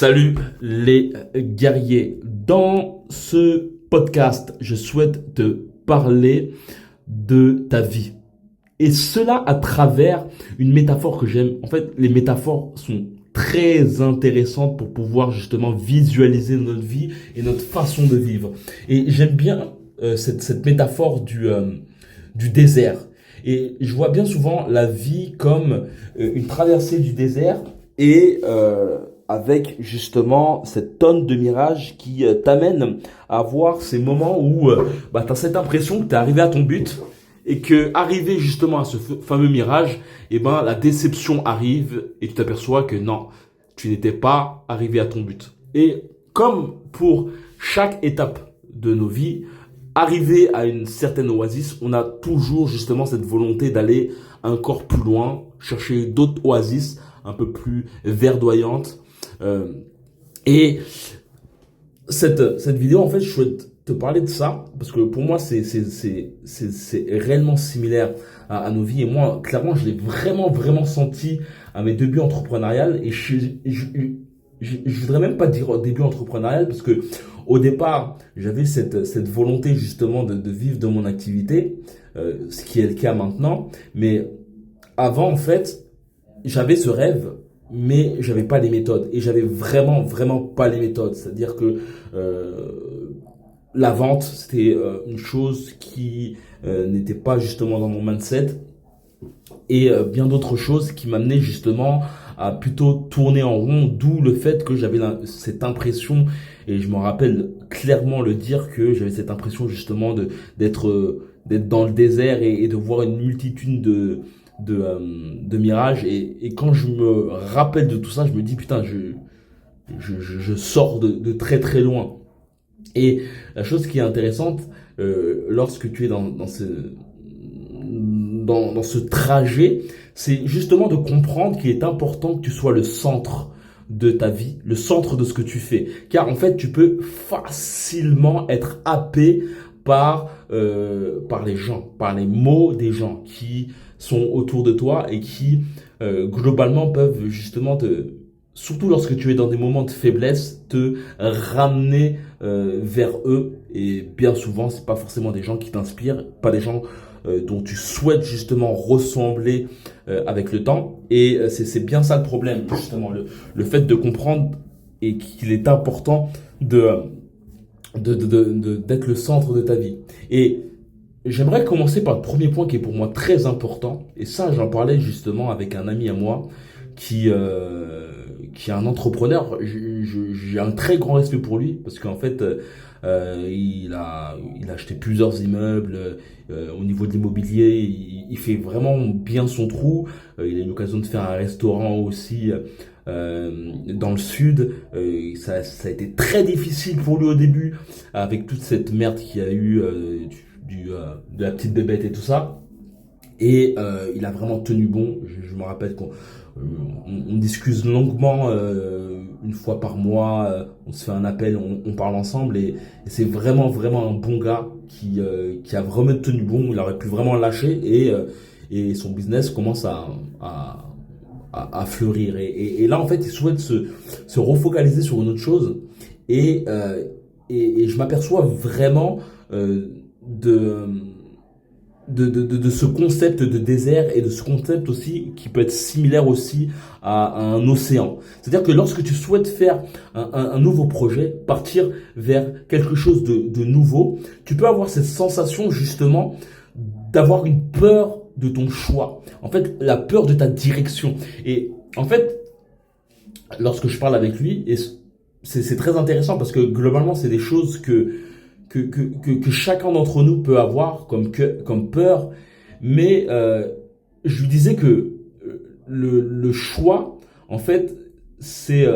Salut les guerriers. Dans ce podcast, je souhaite te parler de ta vie. Et cela à travers une métaphore que j'aime. En fait, les métaphores sont très intéressantes pour pouvoir justement visualiser notre vie et notre façon de vivre. Et j'aime bien cette métaphore du désert. Et je vois bien souvent la vie comme une traversée du désert et avec justement cette tonne de mirages qui t'amène à voir ces moments où tu as cette impression que tu es arrivé à ton but et que arrivé justement à ce fameux mirage, la déception arrive et tu t'aperçois que non, tu n'étais pas arrivé à ton but. Et comme pour chaque étape de nos vies, arriver à une certaine oasis, on a toujours justement cette volonté d'aller encore plus loin, chercher d'autres oasis un peu plus verdoyantes. Et cette vidéo, en fait, je souhaite te parler de ça parce que pour moi, c'est réellement similaire à nos vies. Et moi, clairement, je l'ai vraiment senti à mes débuts entrepreneuriales. Et je voudrais même pas dire début entrepreneurial parce que au départ, j'avais cette volonté justement de vivre de mon activité, ce qui est le cas maintenant. Mais avant, en fait, j'avais ce rêve, mais j'avais pas les méthodes. Et j'avais vraiment pas les méthodes. C'est-à-dire que la vente, c'était une chose qui n'était pas justement dans mon mindset. Et bien d'autres choses qui m'amenaient justement à plutôt tourner en rond, d'où le fait que j'avais cette impression, et je me rappelle clairement le dire, que j'avais cette impression justement d'être dans le désert et de voir une multitude de mirages. Et quand je me rappelle de tout ça, je me dis putain, je sors de très loin. Et la chose qui est intéressante, lorsque tu es dans ce trajet, c'est justement de comprendre qu'il est important que tu sois le centre de ta vie, le centre de ce que tu fais. Car en fait, tu peux facilement être happé par les gens, par les mots des gens qui sont autour de toi et qui globalement peuvent justement surtout lorsque tu es dans des moments de faiblesse, te ramener vers eux. Et bien souvent, c'est pas forcément des gens qui t'inspirent, pas des gens dont tu souhaites justement ressembler avec le temps. Et c'est bien ça le problème, justement, le fait de comprendre et qu'il est important d'être le centre de ta vie. Et j'aimerais commencer par le premier point qui est pour moi très important. Et ça, j'en parlais justement avec un ami à moi qui est un entrepreneur. J'ai un très grand respect pour lui parce qu'en fait, il a acheté plusieurs immeubles. Au niveau de l'immobilier, il fait vraiment bien son trou. Il a eu l'occasion de faire un restaurant aussi dans le sud. Ça a été très difficile pour lui au début avec toute cette merde qu'il y a eu de la petite bébête et tout ça. Et il a vraiment tenu bon. Je me rappelle qu'on discute longuement une fois par mois. On se fait un appel, on parle ensemble. Et c'est vraiment un bon gars qui a vraiment tenu bon. Il aurait pu vraiment lâcher et son business commence à fleurir. Et là, en fait, il souhaite se refocaliser sur une autre chose. Et je m'aperçois vraiment de ce concept de désert et de ce concept aussi qui peut être similaire aussi à un océan. C'est-à-dire que lorsque tu souhaites faire un nouveau projet, partir vers quelque chose de nouveau, tu peux avoir cette sensation justement d'avoir une peur de ton choix. En fait, la peur de ta direction. Et en fait, lorsque je parle avec lui, et c'est très intéressant parce que globalement, c'est des choses que chacun d'entre nous peut avoir comme peur, mais je lui disais que le choix, en fait, c'est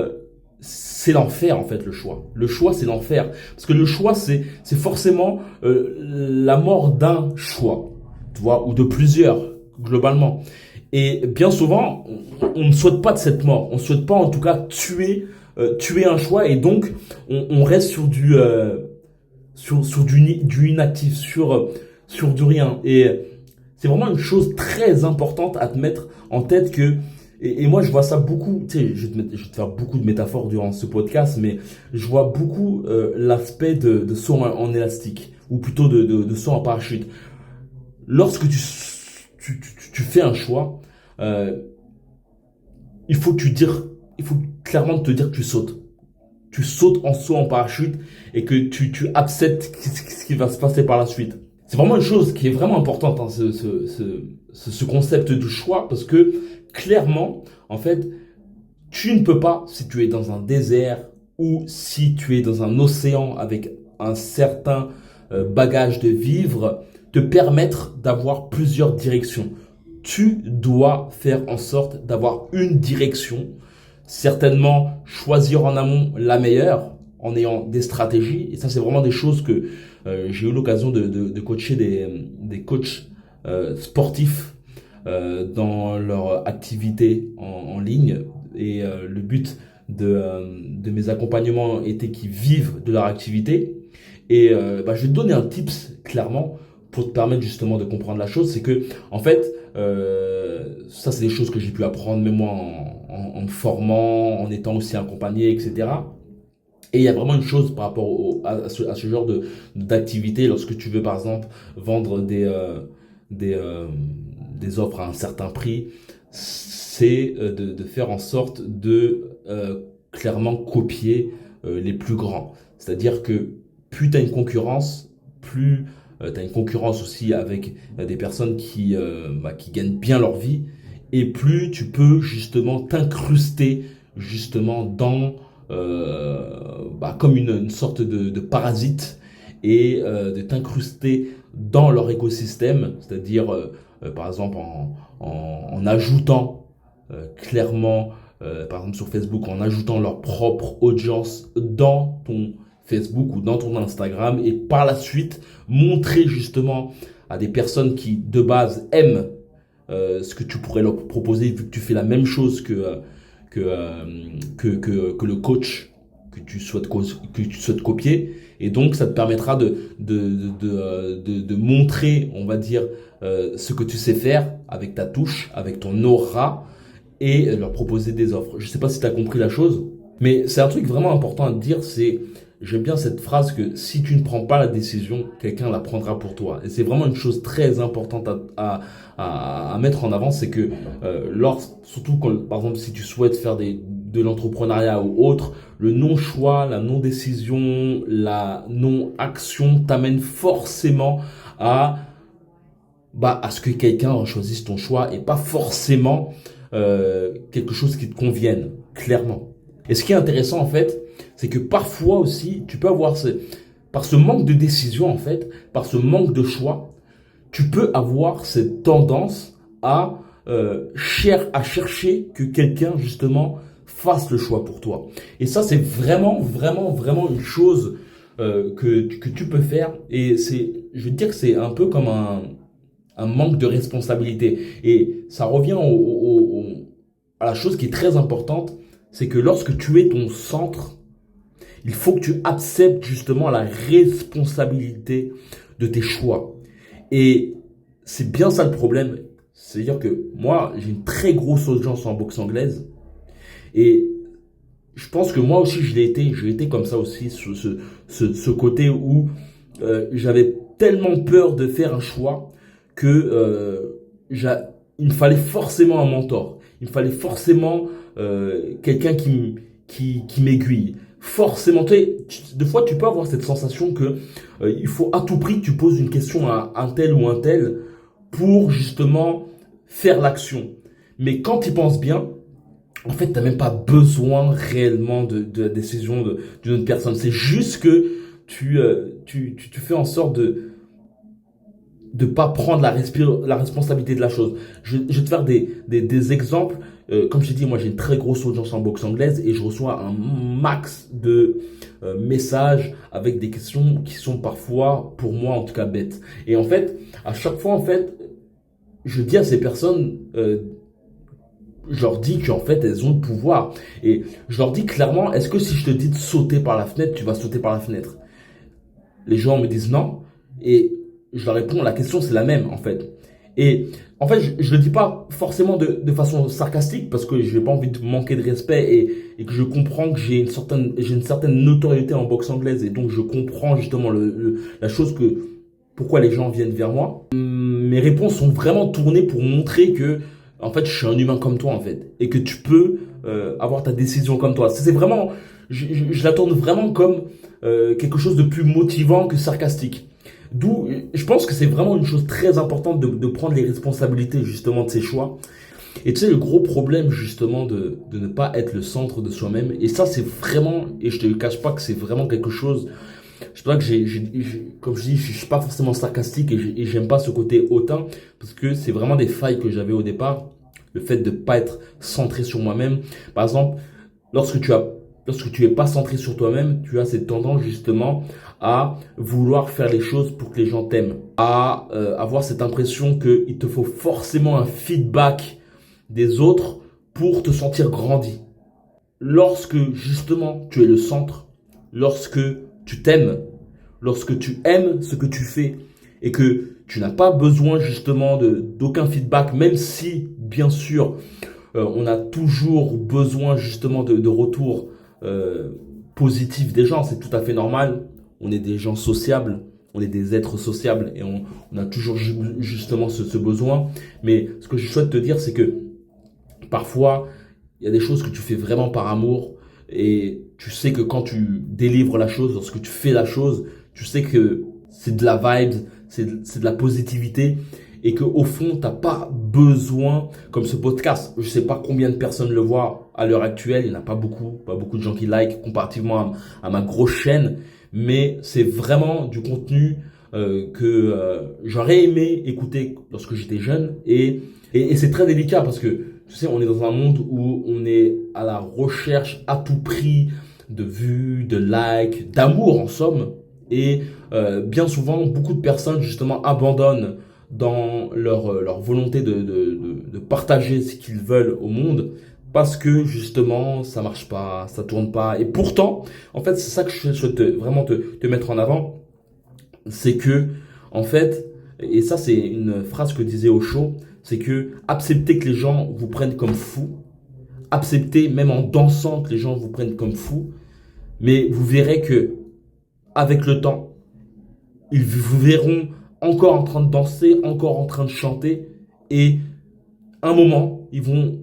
l'enfer, en fait, le choix. Le choix, c'est l'enfer. Parce que le choix, c'est forcément la mort d'un choix, tu vois, ou de plusieurs, globalement. Et bien souvent, on ne souhaite pas de cette mort. On ne souhaite pas, en tout cas, tuer un choix. Et donc, on reste sur du inactif, sur du rien. Et c'est vraiment une chose très importante à te mettre en tête que Et moi, je vois ça beaucoup, tu sais, je vais te faire beaucoup de métaphores durant ce podcast, mais je vois beaucoup l'aspect de saut en élastique, ou plutôt de saut en parachute. Lorsque tu fais un choix, euh, il faut il faut clairement te dire que tu sautes. Tu sautes en saut en parachute et que tu acceptes ce qui va se passer par la suite. C'est vraiment une chose qui est vraiment importante, hein, ce concept du choix, parce que clairement, en fait, tu ne peux pas, si tu es dans un désert ou si tu es dans un océan avec un certain bagage de vivre, te permettre d'avoir plusieurs directions. Tu dois faire en sorte d'avoir une direction, certainement choisir en amont la meilleure en ayant des stratégies. Et ça, c'est vraiment des choses que j'ai eu l'occasion de coacher des coachs sportifs dans leur activité en ligne. Et le but de mes accompagnements était qu'ils vivent de leur activité. Et je vais te donner un tips clairement pour te permettre justement de comprendre la chose. C'est que en fait, ça c'est des choses que j'ai pu apprendre même moi en me formant, en étant aussi accompagné, etc. Et il y a vraiment une chose par rapport à ce genre d'activité, lorsque tu veux par exemple vendre des, euh, des offres à un certain prix, c'est de faire en sorte de clairement copier les plus grands. C'est-à-dire que plus tu as une concurrence, plus tu as une concurrence aussi avec des personnes qui gagnent bien leur vie, et plus tu peux justement t'incruster justement dans comme une sorte de parasite et de t'incruster dans leur écosystème, c'est-à-dire par exemple en ajoutant clairement, par exemple sur Facebook, en ajoutant leur propre audience dans ton Facebook ou dans ton Instagram et par la suite montrer justement à des personnes qui de base aiment ce que tu pourrais leur proposer vu que tu fais la même chose que le coach que tu souhaites copier. Et donc, ça te permettra de montrer, on va dire, ce que tu sais faire avec ta touche, avec ton aura et leur proposer des offres. Je sais pas si tu as compris la chose, mais c'est un truc vraiment important à te dire, j'aime bien cette phrase que si tu ne prends pas la décision, quelqu'un la prendra pour toi. Et c'est vraiment une chose très importante à mettre en avant, c'est que surtout quand, par exemple, si tu souhaites faire de l'entrepreneuriat ou autre, le non-choix, la non-décision, la non-action t'amène forcément à ce que quelqu'un choisisse ton choix et pas forcément quelque chose qui te convienne, clairement. Et ce qui est intéressant, en fait, c'est que parfois aussi, tu peux avoir par ce manque de décision, en fait, par ce manque de choix, tu peux avoir cette tendance à chercher que quelqu'un, justement, fasse le choix pour toi. Et ça, c'est vraiment, vraiment, vraiment une chose que tu peux faire. Et je veux dire que c'est un peu comme un manque de responsabilité. Et ça revient à la chose qui est très importante, c'est que lorsque tu es ton centre, il faut que tu acceptes justement la responsabilité de tes choix. Et c'est bien ça le problème. C'est-à-dire que moi, j'ai une très grosse audience en boxe anglaise. Et je pense que moi aussi, je l'ai été. J'ai été comme ça aussi, ce côté où j'avais tellement peur de faire un choix que il me fallait forcément un mentor. Il me fallait forcément quelqu'un qui m'aiguille. Forcément, des fois, tu peux avoir cette sensation que il faut à tout prix que tu poses une question à un tel ou un tel pour justement faire l'action. Mais quand tu y penses bien, en fait, tu n'as même pas besoin réellement de la décision d'une autre personne. C'est juste que tu fais en sorte de pas prendre la responsabilité de la chose. Je vais te faire des exemples. Comme je t'ai dit, moi j'ai une très grosse audience en boxe anglaise et je reçois un max de messages avec des questions qui sont parfois, pour moi en tout cas, bêtes. Et en fait, à chaque fois, en fait, je dis à ces personnes, je leur dis qu'en fait, elles ont le pouvoir. Et je leur dis clairement, est-ce que si je te dis de sauter par la fenêtre, tu vas sauter par la fenêtre? Les gens me disent non. Et je leur réponds, la question c'est la même en fait. Et en fait, je le dis pas forcément de façon sarcastique parce que je n'ai pas envie de manquer de respect et que je comprends que j'ai une certaine notoriété en boxe anglaise et donc je comprends justement la chose que pourquoi les gens viennent vers moi. Mes réponses sont vraiment tournées pour montrer que en fait, je suis un humain comme toi en fait et que tu peux avoir ta décision comme toi. C'est vraiment, je la tourne vraiment comme quelque chose de plus motivant que sarcastique. D'où, je pense que c'est vraiment une chose très importante de prendre les responsabilités justement de ses choix. Et tu sais, le gros problème justement de ne pas être le centre de soi-même, et ça c'est vraiment, et je te le cache pas que c'est vraiment quelque chose, je sais pas que comme je dis, je suis pas forcément sarcastique et j'aime pas ce côté hautain, parce que c'est vraiment des failles que j'avais au départ, le fait de pas être centré sur moi-même. Par exemple, lorsque tu as, lorsque tu es pas centré sur toi-même, tu as cette tendance justement à vouloir faire les choses pour que les gens t'aiment, à avoir cette impression qu'il te faut forcément un feedback des autres pour te sentir grandi. Lorsque justement tu es le centre, lorsque tu t'aimes, lorsque tu aimes ce que tu fais et que tu n'as pas besoin justement d'aucun feedback, même si bien sûr on a toujours besoin justement de retours positifs des gens, c'est tout à fait normal. On est des gens sociables, on est des êtres sociables et on a toujours justement ce besoin. Mais ce que je souhaite te dire, c'est que parfois, il y a des choses que tu fais vraiment par amour et tu sais que quand tu délivres la chose, lorsque tu fais la chose, tu sais que c'est de la vibe, c'est de la positivité et que au fond, t'as pas besoin, comme ce podcast, je sais pas combien de personnes le voient à l'heure actuelle, il n'y en a pas beaucoup de gens qui like comparativement à ma grosse chaîne, mais c'est vraiment du contenu que j'aurais aimé écouter lorsque j'étais jeune et c'est très délicat parce que tu sais, on est dans un monde où on est à la recherche à tout prix de vues, de likes, d'amour en somme. Et bien souvent, beaucoup de personnes justement abandonnent dans leur volonté de partager ce qu'ils veulent au monde parce que justement ça marche pas, ça tourne pas. Et pourtant, en fait, c'est ça que je souhaite vraiment te mettre en avant, c'est que en fait, et ça c'est une phrase que disait Osho, c'est que accepter que les gens vous prennent comme fou, accepter même en dansant que les gens vous prennent comme fou, mais vous verrez que avec le temps, ils vous verront encore en train de danser, encore en train de chanter, et un moment, ils vont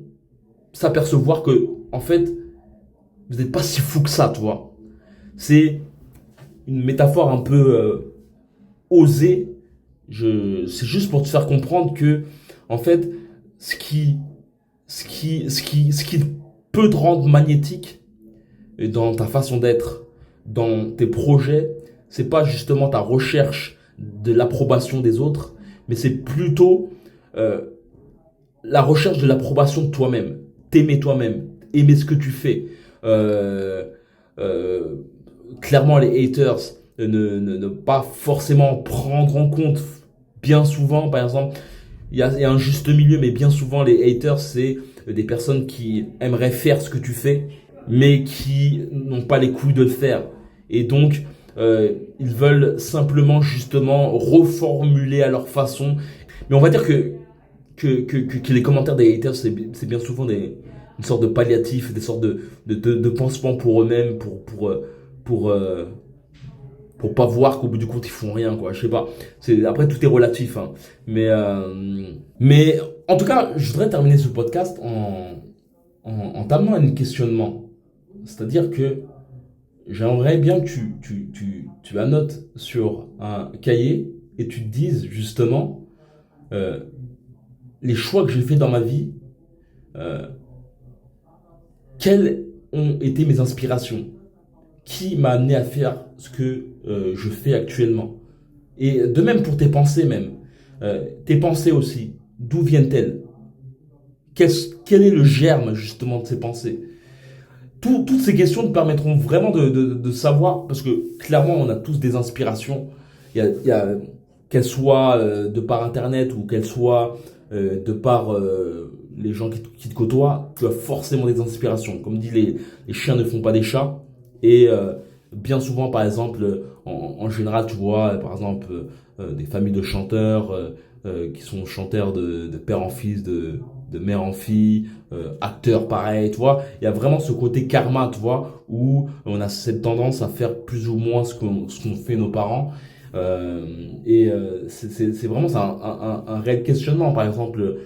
s'apercevoir que, en fait, vous n'êtes pas si fou que ça, tu vois. C'est une métaphore un peu osée. C'est juste pour te faire comprendre que, en fait, ce qui peut te rendre magnétique dans ta façon d'être, dans tes projets, c'est pas justement ta recherche de l'approbation des autres, mais c'est plutôt euh, la recherche de l'approbation de toi-même. T'aimer toi-même, aimer ce que tu fais. Euh, euh, Clairement, les haters, ne pas forcément prendre en compte bien souvent, par exemple, il y a un juste milieu, mais bien souvent, les haters, c'est des personnes qui aimeraient faire ce que tu fais, mais qui n'ont pas les couilles de le faire. Et donc, ils veulent simplement, justement, reformuler à leur façon. Mais on va dire que les commentaires des haters, c'est bien souvent une sorte de palliatif, des sortes de pansements pour eux-mêmes, pour, euh, pour pas voir qu'au bout du compte ils font rien, quoi. Je sais pas. Après tout est relatif, hein. Mais en tout cas, je voudrais terminer ce podcast en t'amenant à un questionnement. C'est-à-dire que j'aimerais bien que tu annotes sur un cahier et tu te dises justement euh, les choix que j'ai fait dans ma vie, euh, quelles ont été mes inspirations, qui m'a amené à faire ce que je fais actuellement. Et de même pour tes pensées même. Tes pensées aussi, d'où viennent-elles? Quel est le germe justement de ces pensées? Toutes ces questions te permettront vraiment de savoir, parce que clairement on a tous des inspirations, il y a qu'elles soient de par internet ou qu'elles soient de par les gens qui te côtoient, tu as forcément des inspirations. Comme dit, les chiens ne font pas des chats. Et bien souvent, par exemple, en général, tu vois, par exemple, des familles de chanteurs qui sont chanteurs de père en fils, de mère en fille, acteurs pareil, tu vois. Il y a vraiment ce côté karma, tu vois, où on a cette tendance à faire plus ou moins ce qu'ont fait nos parents. C'est vraiment ça, un réel questionnement. Par exemple,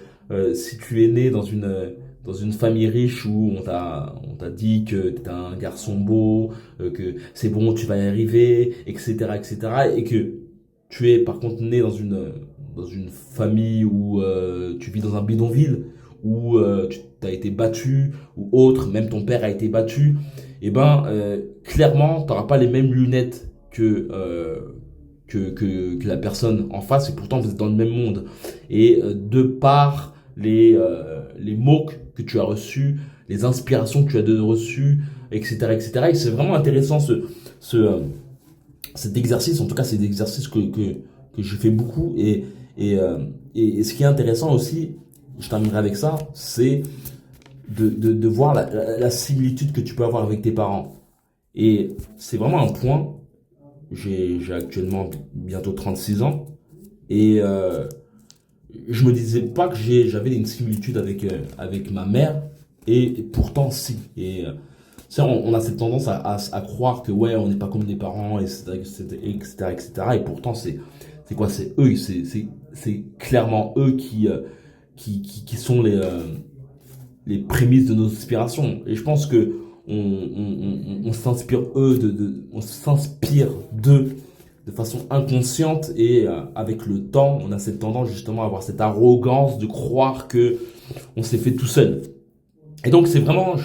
si tu es né dans une famille riche où on t'a dit que t'es un garçon beau, que c'est bon, tu vas y arriver, etc., etc., et que tu es par contre né dans une famille où tu vis dans un bidonville, où tu as été battu, ou autre, même ton père a été battu, et ben clairement, tu n'auras pas les mêmes lunettes que la personne en face, et pourtant vous êtes dans le même monde. Et de par les mots que tu as reçus, les inspirations que tu as reçues, etc., etc. Et c'est vraiment intéressant cet exercice. En tout cas, c'est des exercices que je fais beaucoup. Et ce qui est intéressant aussi, je terminerai avec ça, c'est de voir la similitude que tu peux avoir avec tes parents. Et c'est vraiment un point. J'ai actuellement bientôt 36 ans. Et je me disais pas que j'avais une similitude avec ma mère. Et pourtant, si. Et on a cette tendance à croire que ouais, on n'est pas comme des parents, etc., etc., etc. Et pourtant, c'est quoi? C'est eux, c'est clairement eux qui sont les prémices de nos inspirations. Et je pense que on s'inspire on s'inspire d'eux de façon inconsciente et avec le temps, on a cette tendance justement à avoir cette arrogance de croire que on s'est fait tout seul. Et donc c'est vraiment,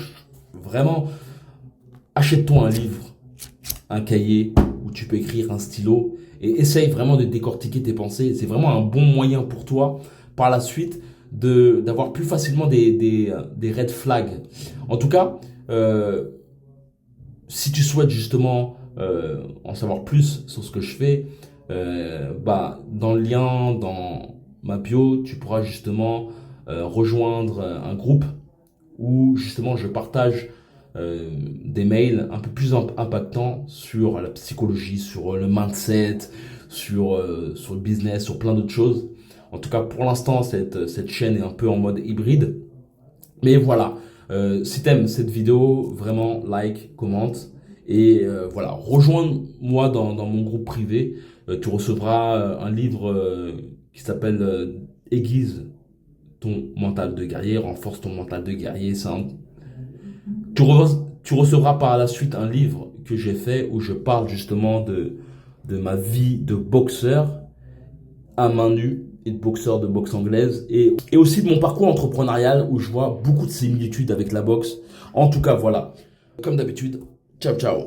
achète-toi un livre, un cahier où tu peux écrire, un stylo et essaye vraiment de décortiquer tes pensées. C'est vraiment un bon moyen pour toi par la suite d'avoir plus facilement des red flags. En tout cas, si tu souhaites justement en savoir plus sur ce que je fais, dans le lien, dans ma bio, tu pourras justement rejoindre un groupe où justement je partage des mails un peu plus impactants sur la psychologie, sur le mindset, sur le business, sur plein d'autres choses. En tout cas, pour l'instant, cette chaîne est un peu en mode hybride. Mais voilà, si t'aimes cette vidéo, vraiment like, commente. Et voilà, rejoins-moi dans mon groupe privé. Tu recevras un livre qui s'appelle Aiguise ton mental de guerrier, renforce ton mental de guerrier. Tu recevras par la suite un livre que j'ai fait où je parle justement de ma vie de boxeur à main nue et de boxeur de boxe anglaise et aussi de mon parcours entrepreneurial où je vois beaucoup de similitudes avec la boxe. En tout cas, voilà. Comme d'habitude, ciao ciao.